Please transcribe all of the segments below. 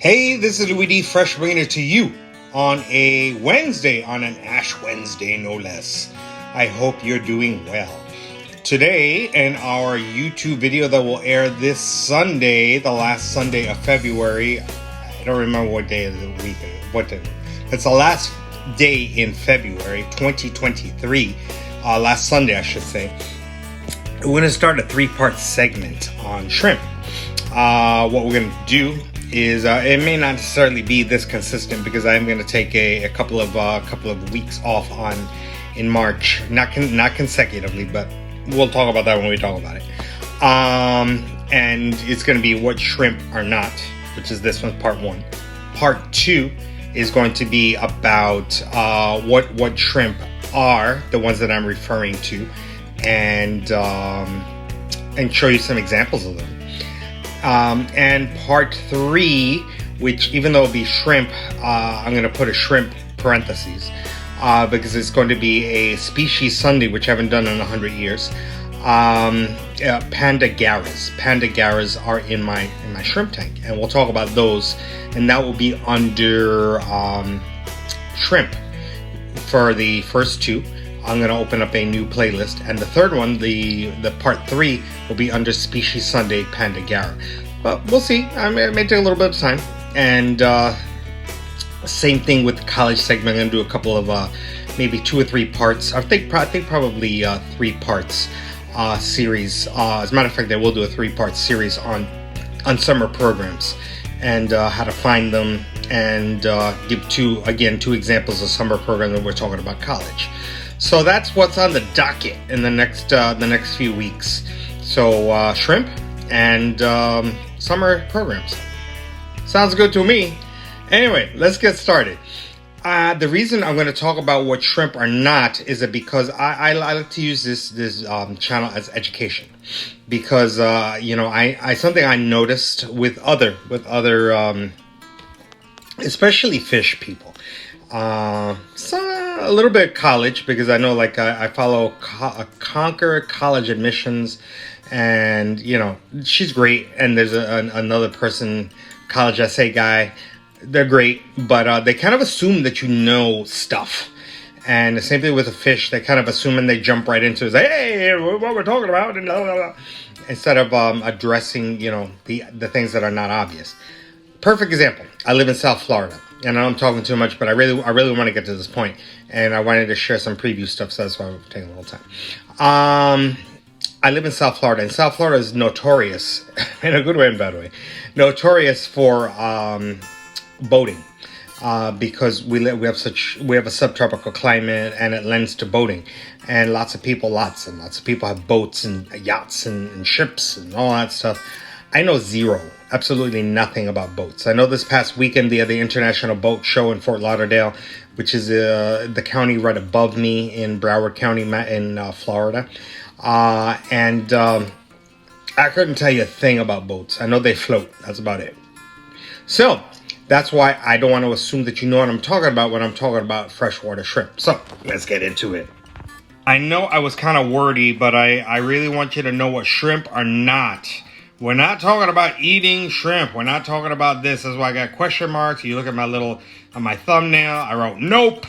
Hey, this is Louis D. Fresh bringing it to you on a Wednesday, on an Ash Wednesday, no less. I hope you're doing well. Today, in our YouTube video that will air this Sunday, the last Sunday of February, I don't remember what day of the week, it's the last day in February 2023, last Sunday, I should say. We're going to start a 3-part segment on shrimp. What we're going to do is it may not necessarily be this consistent because I'm going to take a couple of weeks off in March, not consecutively, but we'll talk about that when we talk about it. And it's going to be what shrimp are not, which is this one's part 1. Part 2 is going to be about what shrimp are, the ones that I'm referring to, and show you some examples of them. And part 3, which even though it'll be shrimp, I'm going to put a shrimp parentheses because it's going to be a species Sunday, which I haven't done in 100 years. Pandagaras. Pandagaras are in my shrimp tank, and we'll talk about those, and that will be under shrimp for the first 2. I'm going to open up a new playlist, and the third one, the part 3, will be under Species Sunday Pandagara. But we'll see. It may take a little bit of time. And same thing with the college segment. I'm going to do a couple of maybe 2 or 3 parts. I think probably 3 parts series. As a matter of fact, I will do a 3-part series on summer programs and how to find them, and give 2 examples of summer programs when we're talking about college. So that's what's on the docket in the next few weeks. So shrimp and summer programs. Sounds good to me. Anyway, let's get started. The reason I'm going to talk about what shrimp are not is that because I like to use this channel as education, because I something I noticed with other especially fish people. A little bit of college, because I know I follow Conquer College Admissions, and she's great, and there's another person, college essay guy. They're great, but they kind of assume that you know stuff. And the same thing with the fish, they kind of assume and they jump right into it, say, hey, what we're talking about, and blah, blah, blah, instead of addressing the things that are not obvious. Perfect example. I live in South Florida. And I know I'm talking too much, but I really want to get to this point, and I wanted to share some preview stuff, so that's why we're taking a little time. I live in South Florida, and South Florida is notorious, in a good way and bad way, notorious for boating, because we have a subtropical climate, and it lends to boating, and lots and lots of people have boats and yachts and ships and all that stuff. I know absolutely nothing about boats. I know this past weekend they had the International Boat Show in Fort Lauderdale, which is the county right above me in Broward County in Florida. And I couldn't tell you a thing about boats. I know they float. That's about it. So that's why I don't want to assume that you know what I'm talking about when I'm talking about freshwater shrimp. So let's get into it. I know I was kind of wordy, but I really want you to know what shrimp are not. We're not talking about eating shrimp. We're not talking about this. That's why I got question marks. You look at on my thumbnail, I wrote nope.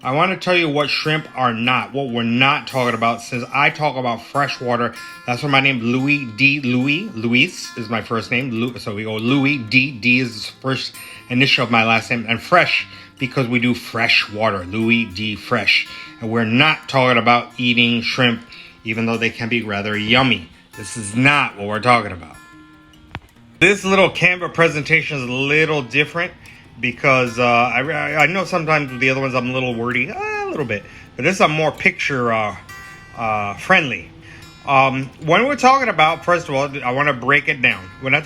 I want to tell you what shrimp are not. What we're not talking about, since I talk about freshwater. That's where my name, Louis D. Luis is my first name. So we go Louis D. D is the first initial of my last name. And fresh, because we do fresh water. Louis D. Fresh. And we're not talking about eating shrimp, even though they can be rather yummy. This is not what we're talking about. This little Canva presentation is a little different because I know sometimes with the other ones I'm a little wordy, a little bit, but this is a more picture friendly. When we're talking about, first of all, I want to break it down. When I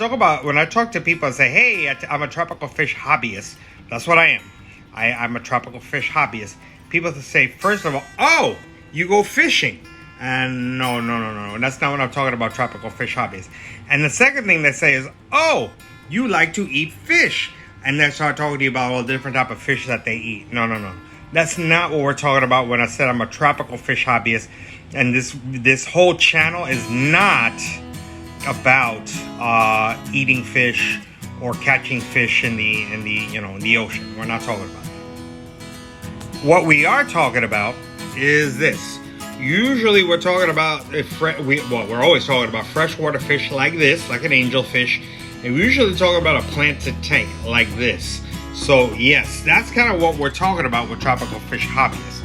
talk to people and say, hey, I'm a tropical fish hobbyist, that's what I am. I'm a tropical fish hobbyist. People say, first of all, oh, you go fishing. And no. That's not what I'm talking about, tropical fish hobbies. And the second thing they say is, oh, you like to eat fish. And they start talking to you about all the different type of fish that they eat. No. That's not what we're talking about when I said I'm a tropical fish hobbyist. And this whole channel is not about eating fish or catching fish in the in the ocean. We're not talking about that. What we are talking about is this. Usually we're talking about we're always talking about freshwater fish like this, like an angelfish, and we usually talk about a planted tank like this. So yes, that's kind of what we're talking about with tropical fish hobbyists.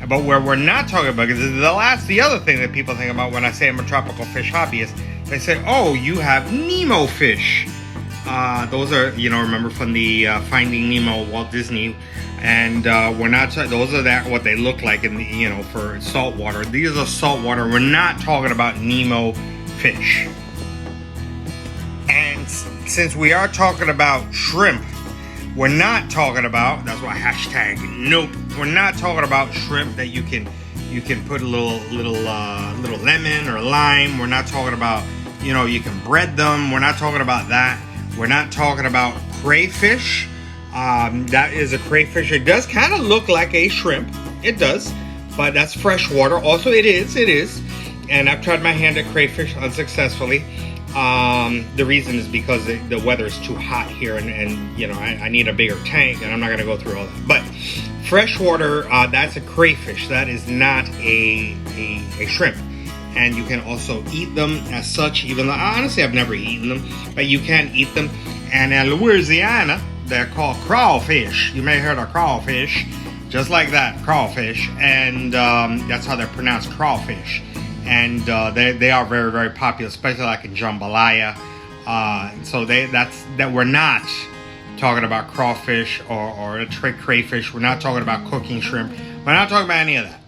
But where we're not talking about, because the other thing that people think about when I say I'm a tropical fish hobbyist, they say, oh, you have Nemo fish. Those are, remember from the Finding Nemo, Walt Disney, and we're not. Those are what they look like in the, for saltwater. These are saltwater. We're not talking about Nemo fish. And since we are talking about shrimp, we're not talking about. That's why hashtag nope. We're not talking about shrimp that you can put a little lemon or lime. We're not talking about, you can bread them. We're not talking about that. We're not talking about crayfish. That is a crayfish. It does kind of look like a shrimp. It does, but that's freshwater. Also, it is. And I've tried my hand at crayfish unsuccessfully. The reason is because the weather is too hot here, and I need a bigger tank, and I'm not going to go through all that. But freshwater, that's a crayfish. That is not a shrimp. And you can also eat them as such, even though honestly I've never eaten them, but you can eat them. And in Louisiana, they're called crawfish. You may have heard of crawfish, just like that, crawfish. And that's how they're pronounced, crawfish. And they are very, very popular, especially like in jambalaya. So that we're not talking about crawfish or crayfish. We're not talking about cooking shrimp. We're not talking about any of that.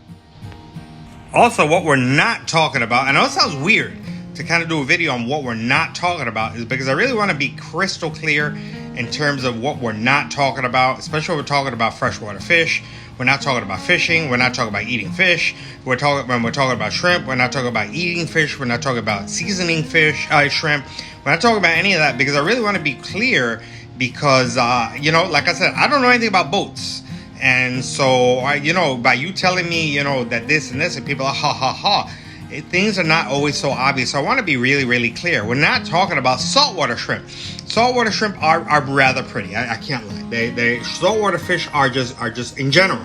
Also, what we're not talking about, I know it sounds weird to kind of do a video on what we're not talking about, is because I really want to be crystal clear in terms of what we're not talking about, especially when we're talking about freshwater fish. We're not talking about fishing. We're not talking about eating fish. When we're talking about shrimp, we're not talking about eating fish. We're not talking about seasoning shrimp. We're not talking about any of that, because I really want to be clear, because, like I said, I don't know anything about boats. And so, by you telling me, that this and this, and people are ha, things are not always so obvious. So I want to be really, really clear. We're not talking about saltwater shrimp. Saltwater shrimp are rather pretty. I can't lie. They saltwater fish are just in general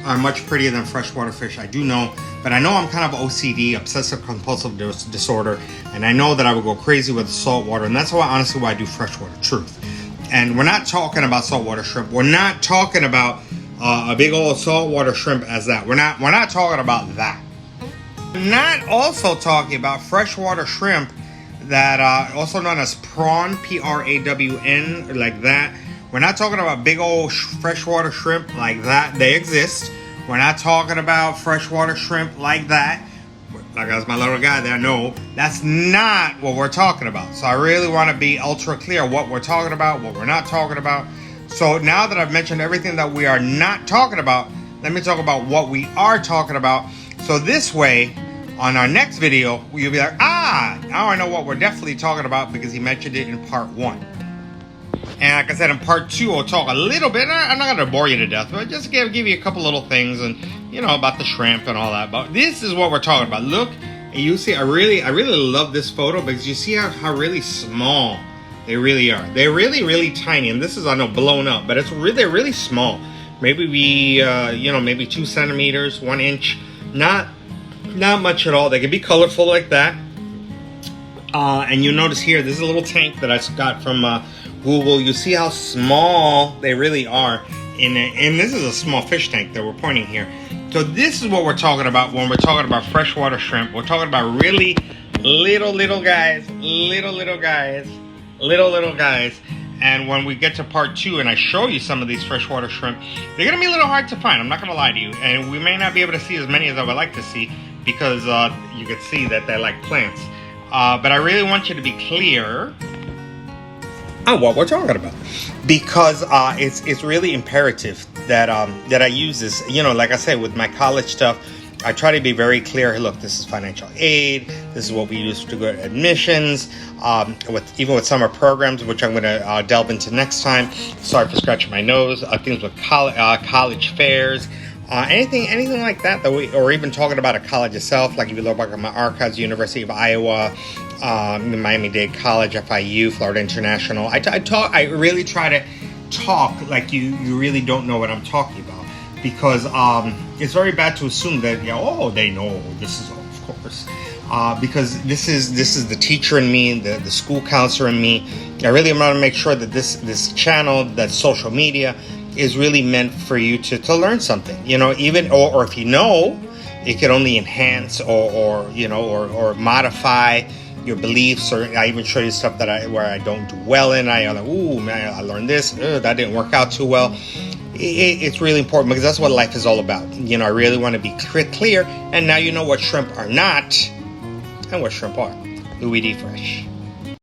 are much prettier than freshwater fish. I do know, but I know I'm kind of OCD, obsessive compulsive disorder, and I know that I would go crazy with saltwater, and that's why I do freshwater. Truth. And we're not talking about saltwater shrimp. We're not talking about a big old saltwater shrimp as that. We're not talking about that. We're not also talking about freshwater shrimp that also known as prawn, Prawn, like that. We're not talking about big old freshwater shrimp like that. They exist. We're not talking about freshwater shrimp like that. Like that's my little guy there. No, that's not what we're talking about. So I really want to be ultra clear what we're talking about, what we're not talking about. So now that I've mentioned everything that we are not talking about, let me talk about what we are talking about. So this way, on our next video, you'll be like, now I know what we're definitely talking about, because he mentioned it in part 1. And like I said, in part 2, I'll talk a little bit. I'm not going to bore you to death, but just give you a couple little things, and about the shrimp and all that. But this is what we're talking about. Look, and you see, I really love this photo, because you see how really small they really are. They're really, really tiny. And this is, I know, blown up, but they're really small. Maybe maybe 2 centimeters, 1 inch. Not much at all. They can be colorful like that. And you notice here, this is a little tank that I got from Google. You see how small they really are. And this is a small fish tank that we're pointing here. So this is what we're talking about when we're talking about freshwater shrimp. We're talking about really little guys. And when we get to part 2 and I show you some of these freshwater shrimp, they're going to be a little hard to find. I'm not going to lie to you. And we may not be able to see as many as I would like to see, because you can see that they're like plants. But I really want you to be clear on what we're talking about, because it's really imperative that I use this. Like I said, with my college stuff, I try to be very clear. Look, this is financial aid. This is what we use to go to admissions. Even with summer programs, which I'm going to delve into next time. Sorry for scratching my nose. Things with college fairs. anything like that or even talking about a college itself, like if you look back at my archives, University of Iowa, Miami-Dade College, FIU, Florida International. I really try to talk like you really don't know what I'm talking about, because it's very bad to assume that they know this is, of course, because this is the teacher in me, the school counselor in me. I really want to make sure that this channel, that social media, is really meant for you to learn something, even or if it can only enhance or modify your beliefs. Or I even show you stuff where I don't do well in. I'm like, ooh man, I learned this, that didn't work out too well. It's really important, because that's what life is all about. I really want to be clear, and now you know what shrimp are not and what shrimp are. Louis D. Fresh.